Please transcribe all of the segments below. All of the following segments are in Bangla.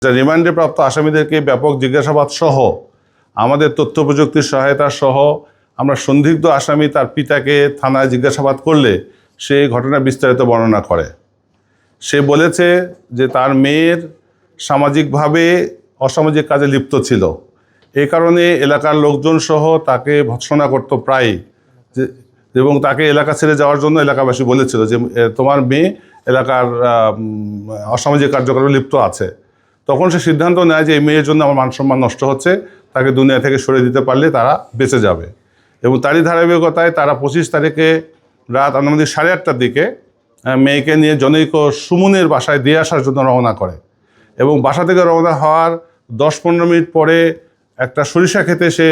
রিমান্ডে প্রাপ্ত আসামিদেরকে ব্যাপক জিজ্ঞাসাবাদ সহ আমাদের তথ্য প্রযুক্তির সহায়তা সহ আমরা সন্দিগ্ধ আসামি তার পিতাকে থানায় জিজ্ঞাসাবাদ করলে সে ঘটনার বিস্তারিত বর্ণনা করে। সে বলেছে যে তার মেয়ের সামাজিকভাবে অসামাজিক কাজে লিপ্ত ছিল, এই কারণে এলাকার লোকজন সহ তাকে ভৎসনা করতো প্রায়, এবং তাকে এলাকা ছেড়ে যাওয়ার জন্য এলাকাবাসী বলেছিল যে তোমার মেয়ে এলাকার অসামাজিক কার্যক্রমে লিপ্ত আছে। তখন সে সিদ্ধান্ত নেয় যে এই মেয়ের জন্য আমার মানসম্মান নষ্ট হচ্ছে, তাকে দুনিয়া থেকে সরিয়ে দিতে পারলে তারা বেঁচে যাবে। এবং তারই ধারাবাহিকতায় তারা 25 তারিখে রাত আনুমানিক 8:30টার দিকে মেয়েকে নিয়ে জনৈক সুমনের বাসায় দিয়ে আসার জন্য রওনা করে। এবং বাসা থেকে রওনা হওয়ার 10-15 মিনিট পরে একটা সরিষা খেতে সে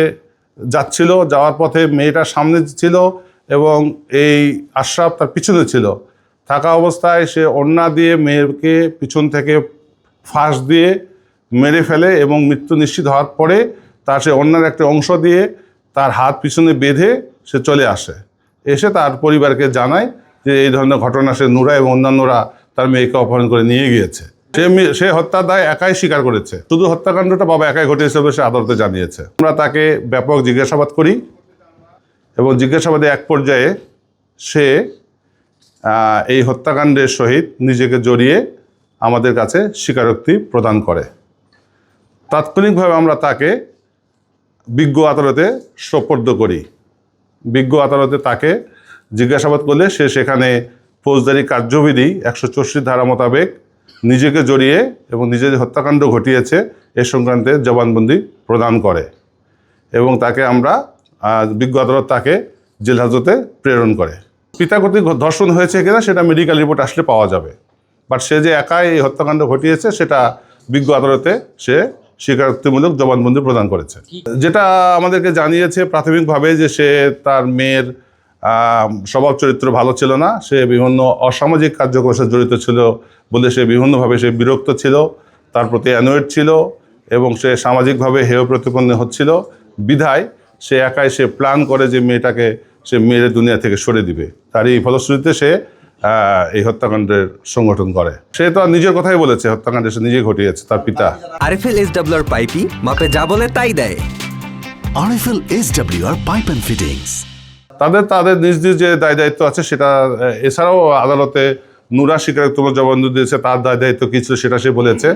যাচ্ছিল, যাওয়ার পথে মেয়েটার সামনে ছিল এবং এই আশরাফ তার পিছনে ছিল। থাকা অবস্থায় সে ওড়না দিয়ে মেয়েকে পিছন থেকে ফাঁস দিয়ে মেরে ফেলে এবং মৃত্যু নিশ্চিত হওয়ার পরে তার সে ওড়নার একটা অংশ দিয়ে তার হাত পিছনে বেঁধে সে চলে আসে। এসে তার পরিবারকে জানায় যে এই ধরনের ঘটনা সে নুরা এবং অন্যান্যরা তার মেয়েকে অপহরণ করে নিয়ে গিয়েছে। সে হত্যার দায় একাই স্বীকার করেছে, শুধু হত্যাকাণ্ডটা বাবা একাই ঘটিয়েছে বলে সে আদালতে জানিয়েছে। আমরা তাকে ব্যাপক জিজ্ঞাসাবাদ করি এবং জিজ্ঞাসাবাদে এক পর্যায়ে সে এই হত্যাকাণ্ডের সহিত নিজেকে জড়িয়ে আমাদের কাছে স্বীকারোক্তি প্রদান করে। তাৎক্ষণিকভাবে আমরা তাকে বিজ্ঞ আদালতে সোপর্দ করি। বিজ্ঞ আদালতে তাকে জিজ্ঞাসাবাদ করলে সে সেখানে ফৌজদারি কার্যবিধি 164 ধারা মোতাবেক নিজেকে জড়িয়ে এবং নিজে যে হত্যাকাণ্ড ঘটিয়েছে এ সংক্রান্তে জবানবন্দি প্রদান করে এবং তাকে আমরা বিজ্ঞ আদালত তাকে জেল হাজতে প্রেরণ করে। পিতা কর্তৃক ধর্ষণ হয়েছে কিনা সেটা মেডিকেল রিপোর্ট আসলে পাওয়া যাবে, বাট সে যে একাই এই হত্যাকাণ্ড ঘটিয়েছে সেটা বিজ্ঞ আদালতে সে স্বীকারোক্তিমূলক জবানবন্দি প্রদান করেছে। যেটা আমাদেরকে জানিয়েছে প্রাথমিকভাবে যে সে তার মেয়ের স্বভাব চরিত্র ভালো ছিল না, সে বিভিন্ন অসামাজিক কার্যক্রমের সাথে জড়িত ছিল বলে সে বিভিন্নভাবে সে বিরক্ত ছিল, তার প্রতি অ্যানয়েড ছিল এবং সে সামাজিকভাবে হেয় প্রতিপন্ন হচ্ছিল। বিধায় সে একাই সে প্ল্যান করে যে মেয়েটাকে সে মেয়ের দুনিয়া থেকে সরে দিবে। তার এই ফলশ্রুতিতে সে এই হত্যাকাণ্ডের সংগঠন করে। সে তো আর নিজের কথাই বলেছে, হত্যাকাণ্ডে সে নিজেই ঘটিয়েছে, তার পিতা। আরএফএল এসডব্লিউআর পাইপি মাপে যা বলে তাই দেয়। RFL SWR pipe and fittings. তাদের নিজ নিজ যে দায় দায়িত্ব আছে সেটা, এছাড়াও আদালতে নুরা স্বীকারোক্তিমূলক জবানবন্দি দিয়েছে, তার দায় দায়িত্ব কী ছিল সেটা সে বলেছে,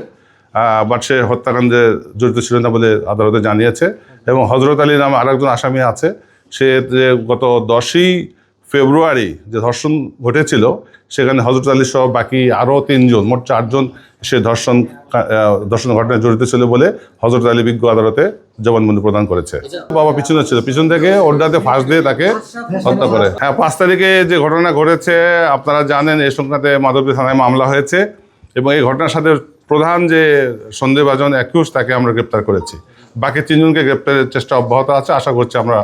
বাট সে হত্যাকাণ্ডে জড়িত ছিল না বলে আদালতে জানিয়েছে। এবং হজরত আলী নামে আরেকজন আসামি আছে, সে যে গত 10ই ফেব্রুয়ারি যে ধর্ষণ ঘটেছিল সেখানে হজরত আলী সহ বাকি আরও 3 জন, মোট 4 জন সে ধর্ষণ ঘটনায় জড়িত ছিল বলে হজরত আলী বিজ্ঞ আদালতে জবানবন্দি প্রদান করেছে। বাবা পিছনে ছিল, পিছন থেকে ওড়নাতে ফাঁস দিয়ে তাকে হত্যা করে। হ্যাঁ, 5 তারিখে যে ঘটনা ঘটেছে আপনারা জানেন, এই সংক্রান্তে মাধবদী থানায় মামলা হয়েছে এবং এই ঘটনার সাথে প্রধান যে সন্দেহভাজন অ্যাকিউজ তাকে আমরা গ্রেপ্তার করেছি। বাকি 3 জনকে গ্রেপ্তারের চেষ্টা অব্যাহত আছে। আশা করছি আমরা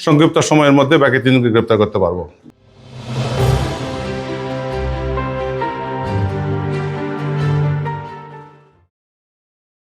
সংক্ষিপ্ত সময়ের মধ্যে বাকি 3 জনকে গ্রেপ্তার করতে পারবো।